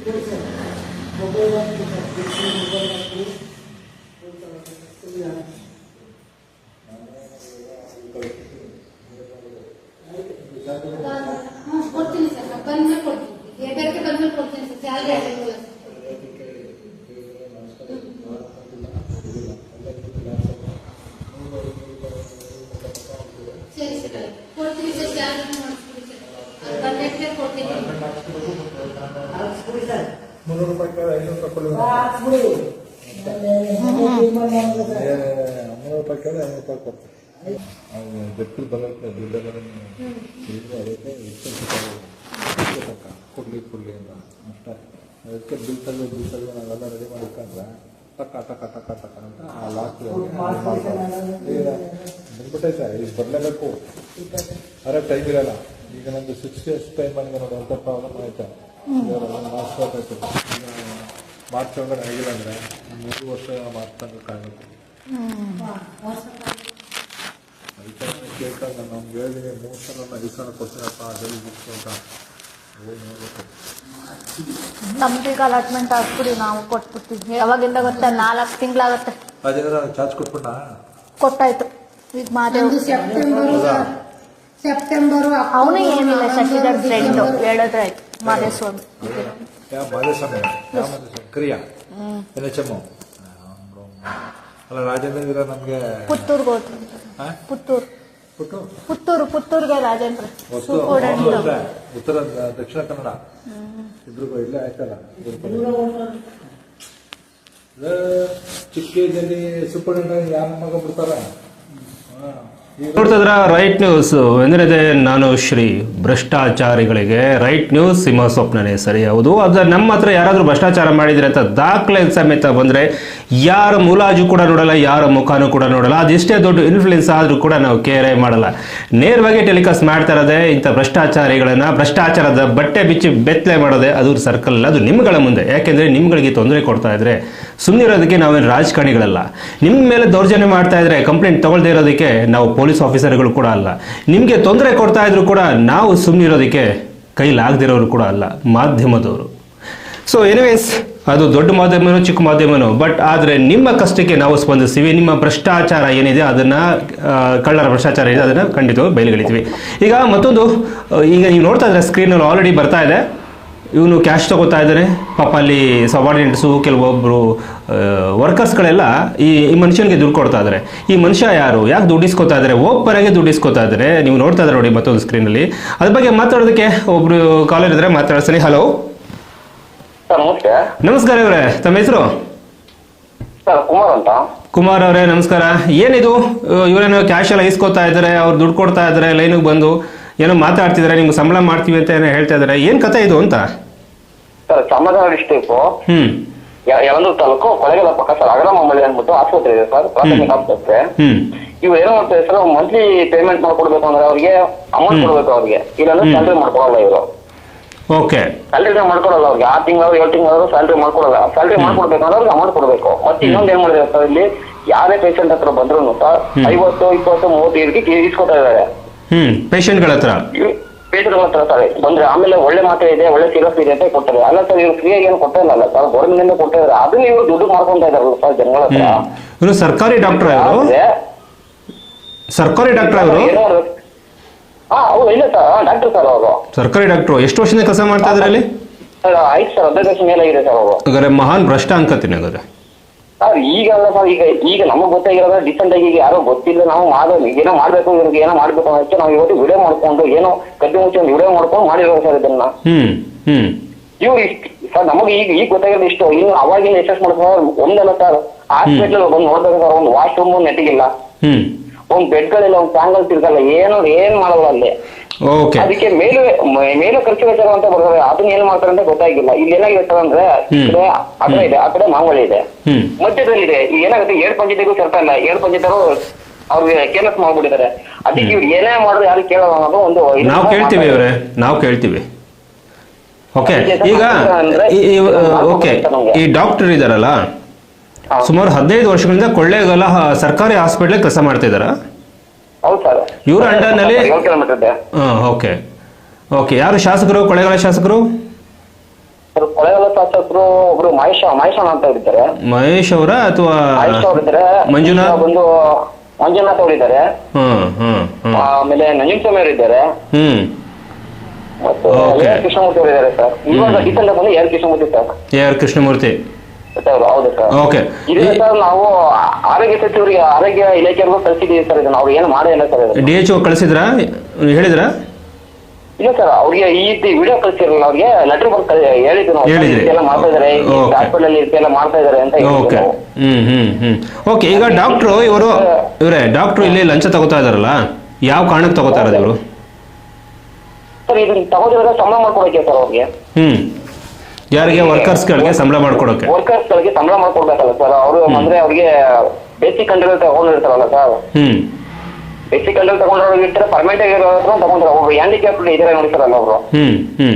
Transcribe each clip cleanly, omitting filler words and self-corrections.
ಕೊಡ್ತೀನಿ ಸರ್, ಬಂದ್ಮೇಲೆ ಕೊಡ್ತೀನಿ, ಬೇರೆ ಬಂದ್ಮೇಲೆ ಕೊಡ್ತೀನಿ ಸರ್, ಸ್ಯಾಲ್ರಿ ಆಗಿಲ್ಲ ಸರಿ ಸರ್, ಕೊಡ್ತೀನಿ ಸರ್, ಸ್ಯಾಲ್ರಿ ಮಾಡಿಸ್ಬಿಡಿ ಸರ್, ಬಂದಕ್ಕೆ ಕೊಡ್ತೀನಿ. 300 ರೂಪಾಯಿ 500 ರೂಪಾಯಿ ಕೊಡಿ. 300 ರೂಪಾಯಿ ಕೇಳಿ 500 ರೂಪಾಯಿ ಕೊಡ್ತೀನಿ. ಬೆಕ್ಕಲು ಬರೋಕ್ಕೆ ದುಡ್ಡೆಲ್ಲ ಕೊಡ್ಲಿ ಅಂತ ಅಷ್ಟೇ. ಅದಕ್ಕೆ ಬಿಲ್ಸಲ್ಲಿ ನಾವೆಲ್ಲ ರೆಡಿ ಮಾಡಿ ಇಟ್ಕೊಂಡ್ರೆ ಟಕ್ಕ ಟಕ್ಕ ಟಕ್ಕ ಟಕ್ಕ ಅಂತ ಆ ಲಾಸ್ಟ್ ಬಂದ್ಬಿಟ್ಟೈತೆ. ಈಗ ಬರಲೇಬೇಕು, ಅರೆ ಟೈಮ್ ಇರಲ್ಲ. ಈಗ ನಮ್ದು 6 days ಟೈಮ್ ಆಗಿದೆ ನೋಡಿ, ಅಂತ ಪ್ರಾಬ್ಲಮ್ ಆಯ್ತಾ. ಮಾರ್ಚ್ ಗೊತ್ತಾಯ್ತು, ಈಗ ಮಾರ್ಚ್ ಒಳಗಡೆ ಆಗಿಲ್ಲ ಅಂದರೆ 3 ವರ್ಷ ಮಾರ್ಚ್ ತನಕ ಆಗಬೇಕು. ಅದಕ್ಕೆ ಕೇಳ್ಕೊಂಡು ನಮ್ಗೆ ಹೇಳಿದ್ದೀನಿ 3 ಸಲ 5 ಸಲ ಕೊಡ್ತೀನಪ್ಪ ಡೈಲಿ ಬುಕ್ಸ್ ಅಂತ. ಹೋಗಿ ನೋಡ್ಬೇಕು. ನಮ್ದೀಗ ಅಲಾಟ್ಮೆಂಟ್ ಆಗ್ಬಿಡಿ, ನಾವು ಕೊಟ್ಬಿಡ್ತೀವಿ. ಯಾವಾಗಿಂದ ಗೊತ್ತಾ? 4 ತಿಂಗಳಾಗುತ್ತೆ. ಅದೇನಾರ ಚಾರ್ಜ್ ಕೊಟ್ಬಿಟ್ಟ ಕೊಟ್ಟಾಯ್ತು. ಈಗ ಮಾದೇವ್ ಸೆಪ್ಟೆಂಬರ್ ಅವನು ಏನಿಲ್ಲ, ಶಶಿಧರ್ ಫ್ರೆಂಡ್ ಹೇಳಿದ್ರೆ ಆಯ್ತು. ಮಾದೇವ್ ಸ್ವಾಮಿ ಯಾವ ಮಾದೇಸ್ವಾಮಿ? ಯಾವ ಮಾದೇಸ್ವಾಮಿ? ಕ್ರಿಯಾ NHM ಅಲ್ಲ, ರಾಜೇಂದ್ರ ನಮಗೆ ಪುತ್ತೂರ್ಗೆ ಹೋದ್ರು. ಪುತ್ತೂರ್ಗೆ ರಾಜೇಂದ್ರ ಉತ್ತರ ದಕ್ಷಿಣ ಕನ್ನಡ ಇಬ್ರಿಗೂ ಇಲ್ಲೇ ಆಯ್ತಲ್ಲ. ಚಿಕ್ಕೇಜಲ್ಲಿ ಸೂಪರಿಂಟೆಂಡೆಂಟ್ ಯಾರ ಮಗ ಬಿಡ್ತಾರ? ನೋಡ್ತಿದ್ರ ರೈಟ್ ನ್ಯೂಸ್ ಎಂದಿದೆ. ನಾನು ಶ್ರೀ ಭ್ರಷ್ಟಾಚಾರಿಗಳಿಗೆ ರೈಟ್ ನ್ಯೂಸ್ ಸಿಂಹ ಸ್ವಪ್ನನೇ ಸರಿ. ಹೌದು, ಅದು ನಮ್ಮ ಹತ್ರ ಯಾರಾದರೂ ಭ್ರಷ್ಟಾಚಾರ ಮಾಡಿದ್ರೆ ಅಂತ ದಾಖಲೆ ಸಮೇತ ಬಂದರೆ ಯಾರ ಮುಲಾಜು ಕೂಡ ನೋಡಲ್ಲ, ಯಾರ ಮುಖಾನು ಕೂಡ ನೋಡಲ್ಲ. ಅದೆಷ್ಟೇ ದೊಡ್ಡ ಇನ್ಫ್ಲೂಯೆನ್ಸ್ ಆದರೂ ಕೂಡ ನಾವು ಕೇರೆ ಮಾಡಲ್ಲ. ನೇರವಾಗಿ ಟೆಲಿಕಾಸ್ಟ್ ಮಾಡ್ತಾ ಇರೋದೇ ಇಂಥ ಭ್ರಷ್ಟಾಚಾರಿಗಳನ್ನ, ಭ್ರಷ್ಟಾಚಾರದ ಬಟ್ಟೆ ಬಿಚ್ಚಿ ಬೆತ್ತಲೆ ಮಾಡೋದೆ ಅದು ಸರ್ಕಲ್ ಅಲ್ಲ, ಅದು ನಿಮ್ಗಳ ಮುಂದೆ. ಯಾಕೆಂದರೆ ನಿಮ್ಗಳಿಗೆ ತೊಂದರೆ ಕೊಡ್ತಾ ಇದ್ರೆ ಸುಮ್ಮನಿರೋದಕ್ಕೆ ನಾವೇನು ರಾಜಕಾರಣಿಗಳಲ್ಲ. ನಿಮ್ಮ ಮೇಲೆ ದೌರ್ಜನ್ಯ ಮಾಡ್ತಾ ಇದ್ರೆ ಕಂಪ್ಲೇಂಟ್ ತಗೊಳ್ದೇ ಇರೋದಕ್ಕೆ ನಾವು ಪೊಲೀಸ್ ಆಫೀಸರ್ಗಳು ಕೂಡ ಅಲ್ಲ. ನಿಮಗೆ ತೊಂದರೆ ಕೊಡ್ತಾ ಇದ್ರು ಕೂಡ ನಾವು ಸುಮ್ಮನಿರೋದಕ್ಕೆ ಕೈಲಾಗದಿರೋರು ಕೂಡ ಅಲ್ಲ, ಮಾಧ್ಯಮದವರು. ಸೊ ಎನಿವೇಸ್, ಅದು ದೊಡ್ಡ ಮಾಧ್ಯಮನೋ ಚಿಕ್ಕ ಮಾಧ್ಯಮನೋ, ಬಟ್ ಆದರೆ ನಿಮ್ಮ ಕಷ್ಟಕ್ಕೆ ನಾವು ಸ್ಪಂದಿಸ್ತೀವಿ. ನಿಮ್ಮ ಭ್ರಷ್ಟಾಚಾರ ಏನಿದೆ ಅದನ್ನು, ಕಳ್ಳರ ಭ್ರಷ್ಟಾಚಾರ ಇದೆ ಅದನ್ನು ಖಂಡಿತವಾಗಿ ಬಯಲುಗಳಿತೀವಿ. ಈಗ ಮತ್ತೊಂದು, ಈಗ ನೀವು ನೋಡ್ತಾ ಇದ್ರೆ ಸ್ಕ್ರೀನಲ್ಲಿ ಆಲ್ರೆಡಿ ಬರ್ತಾ ಇದೆ. ಇವನು ಕ್ಯಾಶ್ ತಗೋತಾ ಇದ್ದಾನೆ ಪಾಪ. ಅಲ್ಲಿ ಸಬಾರ್ಡಿನೇಟ್ಸು, ಕೆಲವೊಬ್ಬರು ವರ್ಕರ್ಸ್ಗಳೆಲ್ಲ ಈ ಮನುಷ್ಯನಿಗೆ ದುಡ್ಡು ಕೊಡ್ತಾ ಇದ್ದಾರೆ. ಈ ಮನುಷ್ಯ ಯಾರು, ಯಾಕೆ ದುಡ್ಡಿಸ್ಕೋತಾ ಇದ್ದಾರೆ? ಓಪನ್ ಆಗಿ ದುಡ್ಡಿಸ್ಕೋತಾ ಇದ್ದಾರೆ. ನೀವು ನೋಡ್ತಾ ಇದ್ದಾರೆ ನೋಡಿ ಮತ್ತೊಂದು ಸ್ಕ್ರೀನಲ್ಲಿ. ಅದ್ರ ಬಗ್ಗೆ ಮಾತಾಡೋದಕ್ಕೆ ಒಬ್ರು ಕಾಲರ್ ಇದ್ರೆ ಮಾತಾಡ್ತೀನಿ. ಹಲೋ, ನಮಸ್ಕಾರ ಇವರೇ, ತಮ್ಮ ಹೆಸರು? ಕುಮಾರ್ ಅಂತ. ಕುಮಾರ್ ಅವರೇ ನಮಸ್ಕಾರ. ಏನಿದು, ಇವರೇನೋ ಕ್ಯಾಶ್ ಎಲ್ಲ ಇಸ್ಕೋತಾ ಇದ್ದಾರೆ, ಅವ್ರು ದುಡ್ಡು ಕೊಡ್ತಾ ಇದ್ದಾರೆ, ಲೈನಿಗೆ ಬಂದು ಏನೋ ಮಾತಾಡ್ತಿದ್ದಾರೆ, ನಿಮ್ಗೆ ಸಂಬಳ ಮಾಡ್ತೀವಿ ಅಂತ ಏನೋ ಹೇಳ್ತಾ ಇದ್ದಾರೆ. ಏನ್ ಕಥೆ ಇದು ಅಂತ? ಸರ್, ಚಾಮರಾಜನಗರ ಡಿಸ್ಟ್ರಿಕ್ಟ್ ಯಳಂದೂರು ತಾಲೂಕು ಕೊಳೆಗಲ ಪಕ್ಕ ಸರ್, ಅಗರಮಂಬಳಿ ಅಂದ್ಬಿಟ್ಟು ಆಸ್ಪತ್ರೆ ಇದೆ ಸರ್, ಪ್ರಾಥಮಿಕ ಆಸ್ಪತ್ರೆ. ಇವ್ರು ಏನೋ ಮಾಡ್ತಾರೆ ಸರ್, ಮಂತ್ಲಿ ಪೇಮೆಂಟ್ ಮಾಡ್ಕೊಡ್ಬೇಕು ಅಂದ್ರೆ ಅವ್ರಿಗೆ ಅಮೌಂಟ್ ಕೊಡ್ಬೇಕು ಅವ್ರಿಗೆ, ಇಲ್ಲಾಂದ್ರೆ ಸ್ಯಾಲ್ರಿ ಮಾಡ್ಕೊಡಲ್ಲ ಇವರು. ಓಕೆ, ಸ್ಯಾಲ್ರಿ ಮಾಡ್ಕೊಡಲ್ಲ ಅವ್ರಿಗೆ. 6 ತಿಂಗಳು 7 ತಿಂಗಳು ಸ್ಯಾಲ್ರಿ ಮಾಡ್ಕೊಡಲ್ಲ. ಸ್ಯಾಲ್ರಿ ಮಾಡ್ಕೊಡ್ಬೇಕಂದ್ರೆ ಅವ್ರಿಗೆ ಅಮೌಂಟ್ ಕೊಡ್ಬೇಕು. ಮತ್ತೆ ಇನ್ನೊಂದು ಏನ್ ಮಾಡಿದ್ರೆ ಸರ್, ಇಲ್ಲಿ ಯಾರೇ ಪೇಷಂಟ್ ಹತ್ರ ಬಂದ್ರು ಸರ್ 50, 20, 30 ಇಸ್ಕೊತಾ ಇದ್ದಾರೆ ಪೇಷಂಟ್ಗಳ ಹತ್ರ. ಸರ್ ಬಂದ್ರೆ ಆಮೇಲೆ ಒಳ್ಳೆ ಮಾತ್ರ ಇದೆ, ಒಳ್ಳೆ ಸಿರಪ್ ಇದೆ ಅಂತ ಕೊಡ್ತಾರೆ. ಅಲ್ಲ ಸರ್, ಇವ್ರು ಫ್ರೀಯಾಗಿ ಏನು ಕೊಡ್ತಾ ಇಲ್ಲ ಸರ್, ಗೌರ್ಮೆಂಟ್ ಇಂದ ಕೊಡ್ತಾ ಇದಾರೆ. ಅದನ್ನ ಇವ್ರು ದುಡ್ಡು ಮಾಡ್ಕೊಂತ ಇದಾರಲ್ಲ ಸರ್ ಜನಗಳ ಹತ್ರ. ಇವರು ಸರ್ಕಾರಿ ಡಾಕ್ಟರ್ ಅವರು? ಸರ್ಕಾರಿ ಡಾಕ್ಟರ್ ಅವರು? ಹೌದು, ಇಲ್ಲ ಸರ್, ಡಾಕ್ಟರ್ ಸರ್ ಅವರು. ಸರ್ಕಾರಿ ಡಾಕ್ಟರ್. ಎಷ್ಟು ವರ್ಷದಿಂದ ಕೆಲಸ ಮಾಡ್ತಾ ಇದ್ದಾರೆ ಅಲ್ಲಿ? ಸರ್ 5 ಸರ್, 15 ವರ್ಷ ಮೇಲೆ ಆಗಿದೆ ಸರ್ ಅವರು. ಹಾಗಾದ್ರೆ ಮಹಾನ್ ಭ್ರಷ್ಟ ಅನ್ಕೋತೀನಿ ಹಾಗಾದ್ರೆ. ಸರ್ ಈಗ ಅಲ್ಲ ಸರ್, ಈಗ ನಮಗ್ ಗೊತ್ತಾಗಿರೋದು ಡಿಸೆಂಟ್ ಆಗಿ ಯಾರೋ ಗೊತ್ತಿಲ್ಲ, ನಾವು ಏನೋ ಮಾಡ್ಬೇಕು, ಇವ್ರಿಗೆ ಏನೋ ಮಾಡ್ಬೇಕು ಅನ್ನೋದಕ್ಕೆ ನಾವು ಇವತ್ತು ವಿಡಿಯೋ ಮಾಡ್ಕೊಂಡು, ಏನೋ ಕದ್ದು ಮುಚ್ಚಿ ಒಂದು ವಿಡಿಯೋ ಮಾಡ್ಕೊಂಡು ಮಾಡಿರೋ ಸರ್ ಇದನ್ನ. ಇವ್ರು ಇಷ್ಟು ಸರ್, ನಮಗೆ ಈಗ ಗೊತ್ತಾಗಿರೋದು ಇಷ್ಟು. ಇನ್ನು ಅವಾಗಿನ ಎಕ್ಸಸ್ ಮಾಡ್ಕೊಂಡು ಒಂದಲ್ಲ ಸರ್, ಹಾಸ್ಪಿಟಲ್ ಬಂದು ನೋಡ್ಬೇಕು ಸರ್, ಒಂದು ವಾಶ್ರೂಮ್ ನೆಟ್ಟಿಗಿಲ್ಲ, ಒಂದ್ ಬೆಡ್ಗಳಿಲ್ಲ, ಒಂದ್ ಫ್ಯಾನ್ಗಳು ತಿರ್ಗಲ್ಲ, ಏನ್ ಮಾಡಲ್ಲ ಅಲ್ಲಿ. ಅದಕ್ಕೆ ಮೇಲೆ ಖರ್ಚು ವೆಚ್ಚ ಅಂತ ಬರ್ತಾರೆ. ಅದನ್ನ ಏನ್ ಮಾಡ್ತಾರೆ ಅಂತ ಗೊತ್ತಾಗಿಲ್ಲ. ಇಲ್ಲಿ ಏನಾಗಿರ್ತಾರೆ ಅಂದ್ರೆ, ಆ ಕಡೆ ಇದೆ, ಆ ಕಡೆ ಮಾಂಗಳಿ ಇದೆ, ಮಧ್ಯದಲ್ಲಿ ಇದೆ. ಈಗ ಏನಾಗುತ್ತೆ, 7 ಪಂಚಾಯತಿಗೂ ಸೇರ್ತಾ ಇಲ್ಲ. 7 ಪಂಚಾಯತರು ಅವ್ರಿಗೆ ಕೇರ್ಲೆಸ್ ಮಾಡ್ಬಿಟ್ಟಿದ್ದಾರೆ. ಅದಕ್ಕೆ ಇವ್ರು ಏನೇ ಮಾಡಿದ್ರು ಯಾರು ಕೇಳೋದು ಅನ್ನೋದು ಒಂದು. ನಾವು ಕೇಳ್ತೀವಿ ಇವರೇ, ನಾವು ಕೇಳ್ತೀವಿ. ಓಕೆ, ಈಗ ಓಕೆ, ಈ ಡಾಕ್ಟರ್ ಇದಾರಲ್ಲ ಸುಮಾರು 15 ವರ್ಷಗಳಿಂದ ಕೊಳ್ಳೇಗಾಲ ಸರ್ಕಾರಿ ಹಾಸ್ಪಿಟಲ್ ಕೆಲಸ ಮಾಡ್ತಾ ಇದಾರ? ಇವ್ರ ಅಂಡರ್ನಲ್ಲಿ? Okay okay. ಯಾರು ಶಾಸಕರು, ಕೊಳ್ಳೇಗಾಲ ಶಾಸಕರು? ಸರ್ ಕೊಳೆಗಾಲ ಶಾಸಕರು ಒಬ್ರು ಮಹೇಶಣ್ಣ ಅಂತ ಇದ್ದಾರೆ. ಮಹೇಶ್ ಅವರ ಅಥವಾ ಮಹೇಶ್ ಅವರಿದ್ದಾರೆ. ಮಂಜುನಾಥ್ ಬಂದು ಮಂಜುನಾಥ್ ಅವರಿದ್ದಾರೆ. ಆಮೇಲೆ ನಂಜನಸ್ವಾಮಿ ಅವರಿದ್ದಾರೆ. ಮತ್ತು AR ಕೃಷ್ಣಮೂರ್ತಿ ಅವರಿದ್ದಾರೆ ಸರ್. ಇವಾಗ ಡೀಸೆಂಟ್ ಬಂದು AR Krishnamurthy sir. AR Krishnamurthy. ಹೌದು ಸರ್. ಓಕೆ. ಇಲ್ಲ ಸರ್, ನಾವು ಆರೋಗ್ಯ ಸಚಿವರಿಗೆ ಆರೋಗ್ಯ ಇಲಾಖೆಗೂ ಕಳಿಸಿದೀವಿ ಸರ್. ಇದನ್ನ ಅವ್ರು ಏನು ಮಾಡೇ ಇಲ್ಲ ಸರ್. DHO ಕಳಿಸಿದ್ರಾ, ಹೇಳಿದ್ರಾ? ಇಲ್ಲ ಸರ್, ಅವ್ರಿಗೆ ಈ ವಿಡಿಯೋ ಕಳಿಸಿರಲ್ಲ, ಅವ್ರಿಗೆ ಲೆಟರ್ ಬಂದು ಹೇಳಿದ್ರು ನಾವು ಎಲ್ಲ ಮಾಡ್ತಾ ಇದಾರೆ, ಹಾಸ್ಪಿಟಲ್ ಅಲ್ಲಿ ಎಲ್ಲ ಮಾಡ್ತಾ ಇದಾರೆ ಅಂತ. ಓಕೆ. ಓಕೆ. ಈಗ ಇವರೇ ಡಾಕ್ಟ್ರು ಇಲ್ಲಿ ಲಂಚ ತಗೋತಾ ಇದಾರಲ್ಲ, ಯಾವ ಕಾರಣಕ್ಕೆ ತಗೋತಾ ಇರೋದು ಇವರು? ಸರ್ ಇದನ್ನ ತಗೋದಿರೋದು ಸಂಬಳ ಮಾಡ್ಕೊಡಕ್ಕೆ ಸರ್ ಅವ್ರಿಗೆ. ಯಾರಿಗೆ? ವರ್ಕರ್ಸ್ಗಳಿಗೆ ಸಂಬಳ ಮಾಡ್ಕೊಡೋಕೆ. ವರ್ಕರ್ಸ್ಗಳಿಗೆ ಸಂಬಳ ಮಾಡ್ಕೊಡ್ಬೇಕಲ್ಲ ಸರ್. ಅವರು ಅಂದ್ರೆ ಅವ್ರಿಗೆ ಬೇಸಿಕ್ ಕಂಟ್ರೋಲ್ ತಗೊಂಡಿರ್ತಾರಲ್ಲ ಸರ್. ಬೇಸಿಕ್ ಕಂಟ್ರೋಲ್ ತಗೊಂಡವ್ರಿಗೆ ಇರ್ತಾರೆ, ಪರ್ಮನೆಂಟ್ ಆಗಿರೋರು ತಗೊಂಡ್ರೆ ಒಬ್ರು ಹ್ಯಾಂಡಿಕ್ಯಾಪ್ ಇದಾರೆ ನೋಡಿತಾರಲ್ಲ ಅವರು,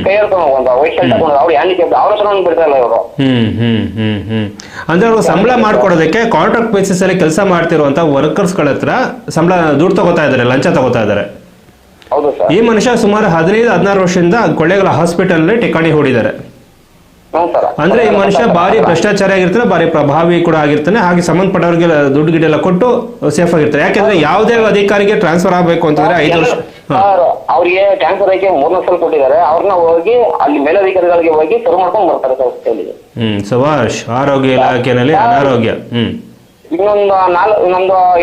ಕೈ ಹೇಳ್ಕೊಂಡು ಹೋಗೋದು ವೈಟ್ ಶರ್ಟ್ ತಗೊಂಡ್ರೆ ಅವ್ರು ಹ್ಯಾಂಡಿಕ್ಯಾಪ್ ಅವ್ರ ಹತ್ರ ಬಿಡ್ತಾರಲ್ಲ ಇವರು. ಅಂದ್ರೆ ಅವ್ರು ಸಂಬಳ ಮಾಡ್ಕೊಡೋದಕ್ಕೆ ಕಾಂಟ್ರಾಕ್ಟ್ ಬೇಸಿಸ್ ಅಲ್ಲಿ ಕೆಲಸ ಮಾಡ್ತಿರುವಂತ ವರ್ಕರ್ಸ್ಗಳ ಹತ್ರ ಸಂಬಳ ದುಡ್ಡು ತಗೋತಾ ಇದಾರೆ, ಲಂಚ ತಗೋತಾ ಇದಾರೆ. ಹೌದು ಸರ್. ಈ ಮನುಷ್ಯ ಸುಮಾರು 15-16 ವರ್ಷದಿಂದ ಕೊಳ್ಳೇಗಾಲ ಹಾಸ್ಪಿಟಲ್ ಅಲ್ಲಿ ಠಿಕಾಣಿ ಹೂಡಿದ್ದಾರೆ. ಅಂದ್ರೆ ಈ ಮನುಷ್ಯ ಭಾರಿ ಭ್ರಷ್ಟಾಚಾರ ಆಗಿರ್ತಾನೆ, ಭಾರಿ ಪ್ರಭಾವಿ ಕೂಡ ಆಗಿರ್ತಾನೆ. ಹಾಗೆ ಸಂಬಂಧಪಟ್ಟವ್ರಿಗೆ ದುಡ್ಡು ಗಿಡ್ಡೆಲ್ಲ ಕೊಟ್ಟು ಸೇಫ್ ಆಗಿರ್ತಾರೆ. ಯಾಕೆಂದ್ರೆ ಯಾವುದೇ ಅಧಿಕಾರಿಗೆ ಟ್ರಾನ್ಸ್ಫರ್ ಆಗಬೇಕು ಅಂತಂದ್ರೆ 5 ವರ್ಷ ಅವ್ರಿಗೆ ಟ್ರಾನ್ಸ್ಫರ್ ಆಗಿ 3 ಸಲ ಕೊಟ್ಟಿದ್ದಾರೆ. ಅವ್ರನ್ನ ಹೋಗಿ ಅಲ್ಲಿ ಮೇಲಧಿಕಾರಿಗಳಿಗೆ ಹೋಗಿ ಸರ್ ಮಾಡ್ಕೊಂಡು ಬರ್ತಾರೆ ಸರ್. ಸುಭಾಷ್. ಆರೋಗ್ಯ ಇಲಾಖೆನಲ್ಲಿ ಅನಾರೋಗ್ಯ. ಇನ್ನೊಂದು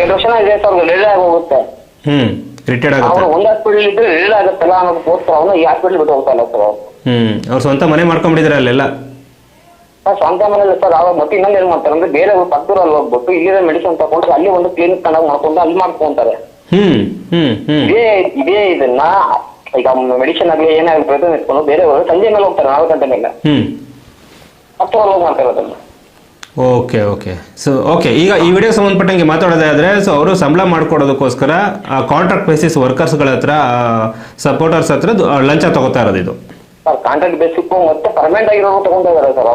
2 ವರ್ಷ ಇದೆ ಸರ್, ರಿಟೈರ್ಡ್ ಆಗಿ ಹೋಗುತ್ತೆ. ರಿಟೈರ್ಡ್ ಆಗುತ್ತೆ. ಅವ್ರು ಒಂದು ಹಾಸ್ಪಿಟಲ್ ಇದ್ರೆ ರಿಟೈರ್ಡ್ ಆಗುತ್ತಲ್ಲ ಅನ್ನೋದಕ್ಕೋಸ್ಕರ ಅವ್ನು ಈ ಹಾಸ್ಪಿಟಲ್ ಬಿಟ್ಟು ಹೋಗ್ತಾ ಇಲ್ಲ ಸರ್. ಅವ್ರು ಸ್ವಂತ ಮನೆ ಮಾಡ್ಕೊಂಡ್ಬಿಟ್ಟಿದ್ರೆ ಅಲ್ಲೆಲ್ಲ. ಸ್ವಂತ ಮನೇಲಿ ಸರ್. ಅವಾಗ ಮತ್ತೆ ಇನ್ನೊಂದು ಏನ್ ಮಾಡ್ತಾರೆ ಅಂದ್ರೆ ಬೇರೆ ಪಕ್ಕದಲ್ಲಿ ಹೋಗ್ಬಿಟ್ಟು ಇಲ್ಲಿರೋ ಮೆಡಿಸಿನ್ ತಗೊಂಡ್ರೆ ಅಲ್ಲಿ ಒಂದು ಕ್ಲಿನಿಕ್ ಕಂಡಾಗ ಮಾಡ್ಕೊಂಡು ಅಲ್ಲಿ ಮಾಡ್ಕೊಂತಾರೆ. ಇದೇ ಇದನ್ನ ಈಗ ಮೆಡಿಸಿನ್ ಆಗ್ಲಿ ಏನಾಗಲಿ ಪ್ರಯತ್ನ ಇಟ್ಕೊಂಡು ಬೇರೆಯವರು ಸಂಜೆ ಮೇಲೆ ಹೋಗ್ತಾರೆ 4 ಗಂಟೆ ಮೇಲೆ. 10 ಹೋಗಿ ಮಾಡ್ತಾರೆ ಅದನ್ನ. ಓಕೆ. ಈಗ ಈ ವಿಡಿಯೋ ಸಂಬಂಧಪಟ್ಟಂಗೆ ಮಾತಾಡೋದಾದ್ರೆ, ಸೊ ಅವರು ಸಂಬಳ ಮಾಡ್ಕೊಡೋದಕ್ಕೋಸ್ಕರ ಕಾಂಟ್ರಾಕ್ಟ್ ಬೇಸಿಸ್ ವರ್ಕರ್ಸ್ಗಳ ಹತ್ರ, ಸಪೋರ್ಟರ್ಸ್ ಹತ್ರ ಲಂಚ ತಗೋತಾ ಇರೋದು ಇದು. ಕಾಂಟ್ರಾಕ್ಟ್ ಬೇಸಿಕ್ ಮತ್ತೆ ಪರ್ಮನೆಂಟ್ ಆಗಿರೋರು ತಗೊಂತಾ ಇದಾರೆ ಸರ್.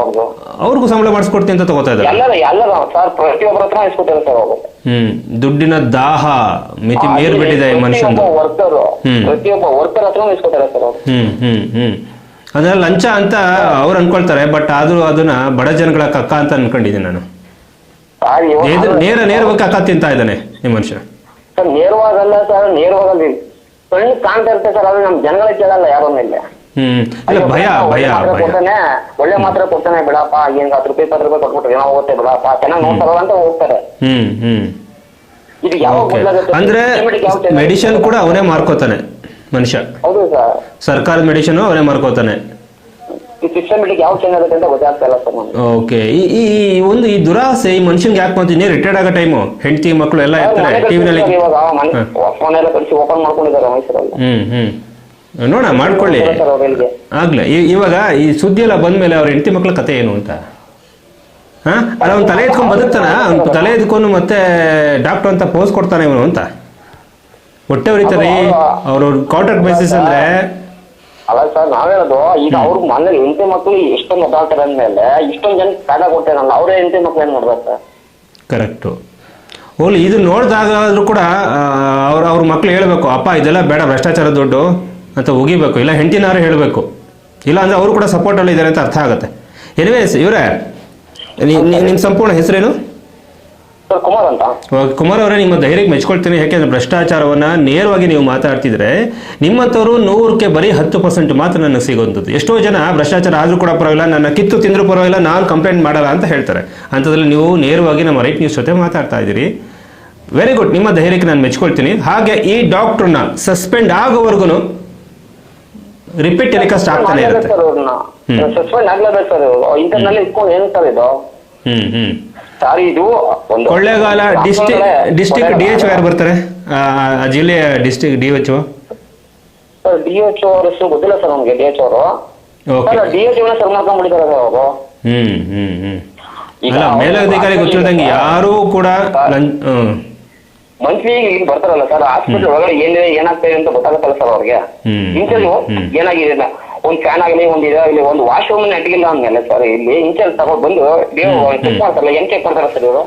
ಅವ್ರಿಗೂ ಸಂಬಳ ಮಾಡಿಸ್ಕೊಡ್ತೀನಿ ಅಂತ ತಗೋತಾ ಇದ್ದಾರೆ. ಎಲ್ಲ ಸರ್ ಪ್ರತಿಯೊಬ್ಬರ ಹತ್ರ ಇಸ್ಕೊತಾರೆ ಸರ್ ಅವರು. ದುಡ್ಡಿನ ದಾಹ ಮಿತಿ ಮೀರ್ಬಿಟ್ಟಿದೆ ಈ ಮನುಷ್ಯಂದು. ಪ್ರತಿಯೊಬ್ಬ ವರ್ಕರ್ ಹತ್ರ ಇಸ್ಕೊತಾರೆ ಸರ್ ಅವರು. ಅಂದ್ರೆ ಲಂಚ ಅಂತ ಅವ್ರು ಅನ್ಕೊಳ್ತಾರೆ, ಬಟ್ ಆದ್ರೂ ಅದನ್ನ ಬಡ ಜನಗಳ ಕಕ್ಕ ಅಂತ ಅನ್ಕೊಂಡಿದ್ದೀನಿ ನಾನು. ನೇರವಾಗಿ ಕಕ್ಕ ತಿಂತಾ ಇದ್ದಾನೆ ಈ ಮನುಷ್ಯ. ಸರ್ ನೇರವಾಗಲ್ಲ ಸರ್, ನೇರವಾಗಲ್ಲ ಕಣ್ಣು ಕಾಣ್ತಾ ಇರ್ತದೆ ಸರ್. ಅದು ನಮ್ ಜನಗಳೇ ಕೇಳಲ್ಲ ಯಾರನ್ನಿಲ್ಲ. ಭಯ ಕೊಡ್ತಾನೆ, ಒಳ್ಳೆ ಮಾತ್ರ ಕೊಡ್ತಾನೆ, ಬಿಡಪ್ಪ ಏನ್ 10 ರೂಪಾಯಿ 20 ರೂಪಾಯಿ ಕೊಟ್ಬಿಟ್ರೆ ಏನೋ ಹೋಗುತ್ತೆ ಬಿಡಪ್ಪ, ಚೆನ್ನಾಗಿ ನೋಡ್ತಾರಲ್ಲ ಅಂತ ಹೋಗ್ತಾರೆ. ಇದು ಯಾವಾಗ ಅಂದ್ರೆ ಮೆಡಿಸಿನ್ ಕೂಡ ಅವನೇ ಮಾರ್ಕೋತಾನೆ ಮನುಷ್ಯ. ಹೌದು ಸರ್. ಸರ್ಕಾರದ ಮೆಡಿಸಿನ್ ಅವನೇ ಮಾರ್ಕೋತಾನೆ. ಸಿಸ್ಟಮೆಟಿಕ್ ಯಾವ ಚೇಂಜ್ ಆಗುತ್ತೆ ಅಂತ ಗೊತ್ತಾಗ್ತಾ ಇಲ್ಲ ಸರ್. ಓಕೆ. ಈ ದುರಾಸೆ ಈ ಮನುಷ್ಯನ್ಗೆ ಯಾಕೆ ಬಂತು? ರಿಟೈರ್ಡ್ ಆಗೋ ಟೈಮು ಹೆಂಡತಿ ಮಕ್ಕಳು ಎಲ್ಲ ಇರ್ತಾರೆ ಟಿವಿನಲ್ಲಿ. ಮನೆಯೆಲ್ಲ ಕಳಿಸಿ ಓಪನ್ ಮಾಡ್ಕೊಂಡಿದ್ದಾರೆ ಮೈಸೂರಲ್ಲಿ. ನೋಡ ಮಾಡ್ಕೊಳ್ಳಿ ಆಗ್ಲೇ. ಇವಾಗ ಈ ಸುದ್ದಿ ಎಲ್ಲ ಬಂದ್ಮೇಲೆ ಅವ್ರ ಹೆಂಡತಿ ಮಕ್ಳ ಕತೆ ಏನು ಅಂತ ಅಲ್ಲ, ಅವ್ನು ತಲೆ ಎತ್ಕೊಂಡು ಬದುಕ್ತಾನ? ಅವ್ನು ತಲೆ ಎತ್ಕೊಂಡು ಮತ್ತೆ ಡಾಕ್ಟರ್ ಅಂತ ಪೋಸ್ ಕೊಡ್ತಾನೆ ಇವನು ಅಂತ ಹೊಟ್ಟೆ ಹೊಡಿತಾರೆ ಅವ್ರ ಕಾಂಟ್ರಾಕ್ಟ್ ಬೇಸಿಸ್ ಅಂದ್ರೆ. ಅಲ್ಲ ಸರ್, ನಾವೇಳೋದು ಈಗ ಅವ್ರ ಮನೇಲಿ ಹೆಂಡತಿ ಮಕ್ಳು ಎಷ್ಟೊಂದು ಡಾಕ್ಟರ್ ಅಂದ್ಮೇಲೆ ಇಷ್ಟೊಂದು ಜನ ಕಾಟ ಕೊಡ್ತೇನಲ್ಲ, ಅವ್ರೇ ಹೆಂಡತಿ ಮಕ್ಳು ಏನ್ ಮಾಡ್ಬೇಕು ಸರ್? ಕರೆಕ್ಟು. ಹೋಗ್ಲಿ, ಇದು ನೋಡ್ದಾಗಾದ್ರೂ ಕೂಡ ಅವ್ರ ಮಕ್ಳು ಹೇಳ್ಬೇಕು, ಅಪ್ಪ ಇದೆಲ್ಲ ಬೇಡ ಭ್ರಷ್ಟಾಚಾರ ದುಡ್ಡು ಅಂತ ಉಗಿಬೇಕು. ಇಲ್ಲ ಹೆಂಡತಿನಾರು ಹೇಳಬೇಕು, ಇಲ್ಲ ಅಂದ್ರೆ ಅವರು ಕೂಡ ಸಪೋರ್ಟಲ್ಲಿ ಇದ್ದಾರೆ ಅಂತ ಅರ್ಥ ಆಗುತ್ತೆ. ಎನಿವೇಸ್ ಇವರೇ, ನಿಮ್ಮ ಸಂಪೂರ್ಣ ಹೆಸರೇನು? ಕುಮಾರ್ ಅಂತ. ಕುಮಾರ್ ಅವರೇ, ನಿಮ್ಮ ಧೈರ್ಯಕ್ಕೆ ಮೆಚ್ಕೊಳ್ತೀನಿ. ಯಾಕೆಂದ್ರೆ ಭ್ರಷ್ಟಾಚಾರವನ್ನ ನೇರವಾಗಿ ನೀವು ಮಾತಾಡ್ತಿದ್ರೆ ನಿಮ್ಮಂಥವ್ರು 100ಕ್ಕೆ ಬರೀ 10% ಮಾತ್ರ ನನಗೆ ಸಿಗೋಂಥದ್ದು. ಎಷ್ಟೋ ಜನ ಭ್ರಷ್ಟಾಚಾರ ಆದ್ರೂ ಕೂಡ ಪರವಾಗಿಲ್ಲ, ನನ್ನ ಕಿತ್ತು ತಿಂದ್ರೂ ಪರವಾಗಿಲ್ಲ, ನಾನು ಕಂಪ್ಲೇಂಟ್ ಮಾಡಲ್ಲ ಅಂತ ಹೇಳ್ತಾರೆ. ಅಂಥದ್ರಲ್ಲಿ ನೀವು ನೇರವಾಗಿ ನಮ್ಮ ರೈಟ್ ನ್ಯೂಸ್ ಜೊತೆ ಮಾತಾಡ್ತಾ ಇದ್ದೀರಿ. ವೆರಿ ಗುಡ್, ನಿಮ್ಮ ಧೈರ್ಯಕ್ಕೆ ನಾನು ಮೆಚ್ಕೊಳ್ತೀನಿ. ಹಾಗೆ ಈ ಡಾಕ್ಟರ್ನ ಸಸ್ಪೆಂಡ್ ಆಗೋವರೆಗೂ ರಿಪೀಟ್ ಟೆಲಿಕಾಸ್ಟ್ ಆಗ್ತಾನೆ ಇರುತ್ತೆ. Suspend ಆಗ್ಲೇಬೇಕು sir. ಇಂಟರ್ನಲ್ ಇಟ್ಕೊಂಡು ಏನು ಸರ್ ಇದು? ಸಾರಿ, ಇದು ಕೊಳ್ಳೇಗಾಲ ಡಿಸ್ಟ್ರಿಕ್ಟ್ DHO ಯಾರು ಬರ್ತಾರೆ? ಆ ಜಿಲ್ಲೆಯ ಡಿಸ್ಟ್ರಿಕ್ಟ್ DHO ಅವರು ಗೊತ್ತಿಲ್ಲ ಸರ್ ನಮ್ಗೆ. DHO ಅವರು DHO ಸರ್ ಮಾಡ್ಕೊಂಡ್ಬಿಟ್ಟಿದ್ದಾರೆ ಸರ್ ಅವರು. ಅಲ್ಲ, ಮೇಲಧಿಕಾರಿ ಗೊತ್ತಿಲ್ಲದಂಗೆ ಯಾರು ಕೂಡ ಮಂತ್ಲಿ ಇಲ್ಲಿ ಬರ್ತಾರಲ್ಲ ಸರ್, ಹಾಸ್ಪಿಟಲ್ ಒಳಗಡೆ ಏನಾಗ್ತದೆ ಅಂತ ಗೊತ್ತಾಗತ್ತಲ್ಲ ಸರ್ ಅವ್ರಿಗೆ. ಇಂಟರ್ವ್ಯೂ ಏನಾಗಿದೆ, ಒಂದ್ ಫ್ಯಾನ್ ಆಗಲಿ, ಒಂದ್ ಇದಾಗಲಿ, ಒಂದು ವಾಶ್ರೂಮ್ ನೆಟ್ಟಿಗಿಲ್ಲ ಅಂದ್ಮೇಲೆ ಸರ್ ಇಲ್ಲಿ ಇಂಚಲ್ ತಗೊಂಡು ಬಂದು ಚೆಕ್ ಮಾಡ್ತಾರಲ್ಲ, ಏನ್ ಚೆಕ್ ಮಾಡ್ತಾರ ಸರ್ ಇವರು?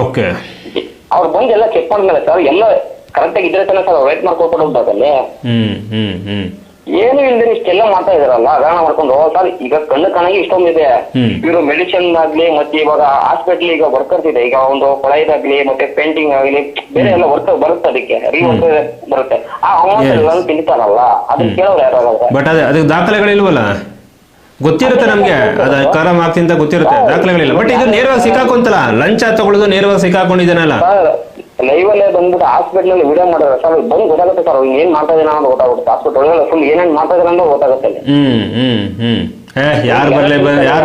ಓಕೆ. ಅವ್ರು ಬಂದು ಎಲ್ಲ ಚೆಕ್ ಮಾಡಿದ್ಮೇಲೆ ಸರ್ ಎಲ್ಲ ಕರೆಕ್ಟ್ ಆಗಿ ಇದ್ರೆ ತಾನೆ ಸರ್ ವೇಟ್ ಮಾಡ್ಕೊಟ್ಟು ಹೋಗ್ಬೇಕಲ್ಲಿ. ಏನು ಇಲ್ದೇ ಇಷ್ಟೆಲ್ಲ ಮಾಡ್ತಾ ಇದಾರಲ್ಲ ಹಗರಣ ಮಾಡ್ಕೊಂಡು ಸರ್. ಈಗ ಕಣ್ಣು ಕಾಣಾಗಿ ಇಷ್ಟೊಂದಿದೆ. ಇವರು ಮೆಡಿಸಿನ್ ಆಗ್ಲಿ ಮತ್ತೆ ಇವಾಗ ಹಾಸ್ಪಿಟಲ್ ಈಗ ವರ್ಕರ್ಸ್ ಇದೆ. ಈಗ ಒಂದು ಕೊಳೈದಾಗ್ಲಿ ಮತ್ತೆ ಪೇಂಟಿಂಗ್ ಆಗ್ಲಿ ಬೇರೆ ಎಲ್ಲ ವರ್ಕ್ ಬರುತ್ತೆ, ಅದಕ್ಕೆ ರೀವರ್ಕ್ ಬರುತ್ತೆ. ಆ ಅಮೌಂಟ್ ಎಲ್ಲ ತಿಂತಾರಲ್ಲ, ಅದನ್ನ ಕೇಳೋರು ಯಾರು? ಬಟ್ ಅದಕ್ಕೆ ದಾಖಲೆಗಳಿಲ್ವಲ್ಲ. ಗೊತ್ತಿರುತ್ತೆ ನಮ್ಗೆ ಅದ ಕಾರಂ ಆಗ್ತಿಂತ ಗೊತ್ತಿರುತ್ತೆ, ದಾಖಲೆಗಳಿಲ್ಲ. ಬಟ್ ಇದು ನೇರವಾಗಿ ಸಿಕ್ಕಾಕೊಂತಲ್ಲ, ಲಂಚ ತಗೊಳ್ಳೋದು ನೇರವಾಗಿ ಸಿಕ್ಕಾಕೊಂಡಿದ್ದಾನಲ್ಲ. ಲೈವ್ ಅಲ್ಲೇ ಬಂದ್ಬಿಟ್ಟು ಹಾಸ್ಪಿಟಲ್ ಅಲ್ಲಿ ವಿಡಿಯೋ ಮಾಡಿದ್ರೆ ಸರ್ ಬಂದು ಗೊತ್ತಾಗುತ್ತೆ ಸರ್ ಏನ್ ಮಾಡ್ತಾ ಇದ್ದಾನ ಅಂತ ಗೊತ್ತಾಗುತ್ತೆ. ಹಾಸ್ಪಿಟಲ್ ಒಳಗೆ ಫುಲ್ ಏನೇನ್ ಮಾಡ್ತಾ ಇದ್ದಾನೆ ಅಂತ ಗೊತ್ತಾಗುತ್ತೆ. ಯಾರು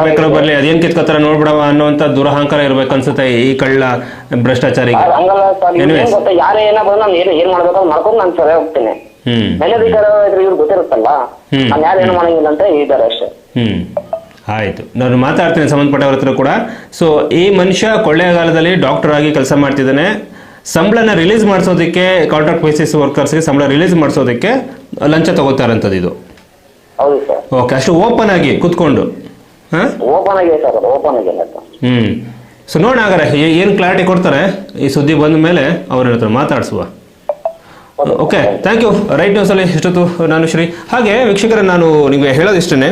ಬೇಕಾದ್ರೂ ಬರ್ಲಿ ಅದೇನ್ ಕಿತ್ಕೋತಾರ ನೋಡ್ಬಿಡವ ಅನ್ನೋಂತ ದುರಹಂಕಾರ ಇರ್ಬೇಕು ಅನ್ಸುತ್ತೆ ಈ ಕಳ್ಳ ಭ್ರಷ್ಟಾಚಾರಿ. ಹಂಗಲ್ಲ ಸರ್, ಗೊತ್ತಾ ಯಾರೇ ಏನೋ ಬಂದು ನಾನು ಏನ್ ಮಾಡ್ಬೇಕು ಮಾಡ್ಕೊಂಡು ನಾನು ಸರಿ ಹೋಗ್ತೇನೆ. ಮೇಲಧಿಕಾರ ಇವ್ರು ಗೊತ್ತಿರುತ್ತಲ್ಲ, ನಾನು ಯಾರು ಏನು ಮಾಡಂಗಿಲ್ಲ ಅಂತ ಇದ್ದಾರೆ ಅಷ್ಟೇ. ಆಯ್ತು, ನಾನು ಮಾತಾಡ್ತೀನಿ ಸಂಬಂಧಪಟ್ಟವ್ರ ಹತ್ರ ಕೂಡ. ಸೊ ಈ ಮನುಷ್ಯ ಕೊಳ್ಳೆಗಾಲದಲ್ಲಿ ಡಾಕ್ಟರ್ ಆಗಿ ಕೆಲಸ ಮಾಡ್ತಿದ್ದಾನೆ. ಸಂಬಳನ ರಿಲೀಸ್ ಮಾಡಿಸೋದಕ್ಕೆ, ಕಾಂಟ್ರಾಕ್ಟ್ ಬೇಸಿಸ್ ವರ್ಕರ್ಸ್ಗೆ ಸಂಬಳ ರಿಲೀಸ್ ಮಾಡಿಸೋದಕ್ಕೆ ಲಂಚ ತಗೋತಾರಂಥದ್ದು ಇದು. ಹೌದು ಸರ್. ಓಕೆ, ಅಷ್ಟು ಓಪನ್ ಆಗಿ ಕುತ್ಕೊಂಡು ಓಪನ್ ಆಗಿದೆ ಸರ್, ಓಪನ್ ಆಗಿದೆ. ಸೊ ನೋಡ ಹಾಗಾರೆ ಏನು ಕ್ಲಾರಿಟಿ ಕೊಡ್ತಾರೆ ಈ ಸುದ್ದಿ ಬಂದ ಮೇಲೆ ಅವ್ರ ಹತ್ರ ಮಾತಾಡಿಸುವ. Okay, thank you. ರೈಟ್ ನ್ಯೂಸಲ್ಲಿ ಇಷ್ಟೊತ್ತು ನಾನು ಶ್ರೀ. ಹಾಗೆ ವೀಕ್ಷಕರೇ, ನಾನು ನಿಮಗೆ ಹೇಳೋದಿಷ್ಟೇ,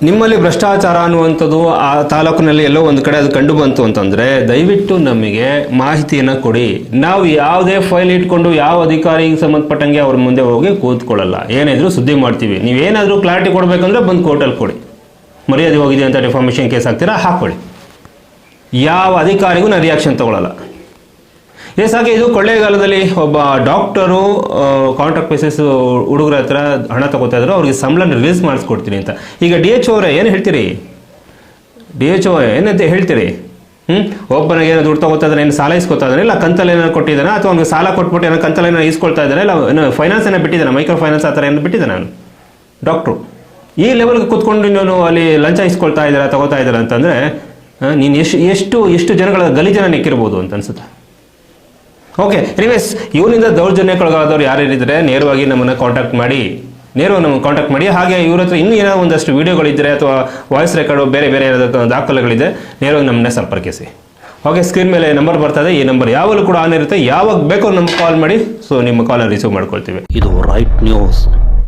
ನಿಮ್ಮಲ್ಲಿ ಭ್ರಷ್ಟಾಚಾರ ಅನ್ನುವಂಥದ್ದು ಆ ತಾಲೂಕಿನಲ್ಲಿ ಎಲ್ಲೋ ಒಂದು ಕಡೆ ಅದು ಕಂಡು ಬಂತು ಅಂತಂದರೆ ದಯವಿಟ್ಟು ನಮಗೆ ಮಾಹಿತಿಯನ್ನು ಕೊಡಿ. ನಾವು ಯಾವುದೇ ಫೈಲ್ ಇಟ್ಕೊಂಡು ಯಾವ ಅಧಿಕಾರಿಗೆ ಸಂಬಂಧಪಟ್ಟಂಗೆ ಅವ್ರ ಮುಂದೆ ಹೋಗಿ ಕೂತ್ಕೊಳ್ಳಲ್ಲ. ಏನಿದ್ರು ಸುದ್ದಿ ಮಾಡ್ತೀವಿ. ನೀವೇನಾದರೂ ಕ್ಲಾರಿಟಿ ಕೊಡಬೇಕಂದ್ರೆ ಬಂದು ಕೋರ್ಟಲ್ಲಿ ಕೊಡಿ. ಮರ್ಯಾದೆ ಹೋಗಿದೆ ಅಂತ ಡಿಫಾರ್ಮೇಷನ್ ಕೇಸ್ ಹಾಕ್ತೀರಾ, ಹಾಕ್ಕೊಳ್ಳಿ. ಯಾವ ಅಧಿಕಾರಿಗೂ ನಾನು ರಿಯಾಕ್ಷನ್ ತೊಗೊಳ್ಳಲ್ಲ. ಹಾಗೆ ಇದು ಕೊಳ್ಳೇಗಾಲದಲ್ಲಿ ಒಬ್ಬ ಡಾಕ್ಟರು ಕಾಂಟ್ರಾಕ್ಟ್ ಬೇಸಿಸ್ ಹುಡುಗರ ಹತ್ರ ಹಣ ತಗೋತಾ ಇದ್ರು, ಅವ್ರಿಗೆ ಸಂಬಳ ರಿಲೀಸ್ ಮಾಡಿಸ್ಕೊಡ್ತೀನಿ ಅಂತ. ಈಗ DHO ಅವರೇ ಏನು ಹೇಳ್ತೀರಿ? DHO ಏನಂತ ಹೇಳ್ತೀರಿ? ಒಬ್ಬನಿಗೆ ಏನೋ ದುಡ್ಡು ತಗೋತಾ ಇದ್ದಾನೆ, ಏನು ಸಾಲ ಇಸ್ಕೊತಾ ಇದ್ದಾನೆ, ಇಲ್ಲ ಕಂತಲ್ಲಿ ಏನಾರು ಕೊಟ್ಟಿದ್ದಾನೆ, ಅಥವಾ ಅವ್ನಿಗೆ ಸಾಲ ಕೊಟ್ಬಿಟ್ಟು ಏನೋ ಕಂತಲ್ಲಿ ಏನೋ ಇಸ್ಕೊಳ್ತಾ ಇದ್ದಾನೆ, ಇಲ್ಲ ಏನೋ ಫೈನಾನ್ಸ್ ಏನೋ ಬಿಟ್ಟಿದ್ದಾನೆ, ಮೈಕ್ರೋ ಫೈನಾನ್ಸ್ ಆ ಥರ ಏನೋ ಬಿಟ್ಟಿದ್ದಾನೆ ನಾನು ಡಾಕ್ಟ್ರು. ಈ ಲೆವೆಲ್ಗೆ ಕೂತ್ಕೊಂಡು ನೀನು ಅಲ್ಲಿ ಲಂಚ ಇಸ್ಕೊಳ್ತಾ ಇದ್ದೀರಾ, ತಗೋತಾ ಇದ್ದೀರಾ ಅಂತಂದರೆ ನೀನು ಎಷ್ಟು ಜನಗಳ ಗಲೀಜನ ನೆಕ್ಕಿರ್ಬೋದು ಅಂತ ಅನ್ಸುತ್ತೆ. ಓಕೆ, ಎನಿವೇಸ್, ಇವನಿಂದ ದೌರ್ಜನ್ಯಕ್ಕೊಳಗಾದವ್ರು ಯಾರೇನಿದ್ರೆ ನೇರವಾಗಿ ನಮ್ಮನ್ನು ಕಾಂಟ್ಯಾಕ್ಟ್ ಮಾಡಿ. ಹಾಗೆ ಇವ್ರ ಹತ್ರ ಇನ್ನೂ ಏನೋ ಒಂದಷ್ಟು ವೀಡಿಯೋಗಳಿದ್ದರೆ ಅಥವಾ ವಾಯ್ಸ್ ರೆಕಾರ್ಡು ಬೇರೆ ಬೇರೆ ದಾಖಲೆಗಳಿದೆ, ನೇರವಾಗಿ ನಮ್ಮನ್ನೇ ಸಂಪರ್ಕಿಸಿ. ಓಕೆ, ಸ್ಕ್ರೀನ್ ಮೇಲೆ ನಂಬರ್ ಬರ್ತದೆ. ಈ ನಂಬರ್ ಯಾವಾಗಲೂ ಕೂಡ ಆನ್ ಇರುತ್ತೆ. ಯಾವಾಗ ಬೇಕೋ ನಮ್ಗೆ ಕಾಲ್ ಮಾಡಿ. ಸೊ ನಿಮ್ಮ ಕಾಲನ್ನು ರಿಸೀವ್ ಮಾಡ್ಕೊಳ್ತೀವಿ. ಇದು ರೈಟ್ ನ್ಯೂಸ್.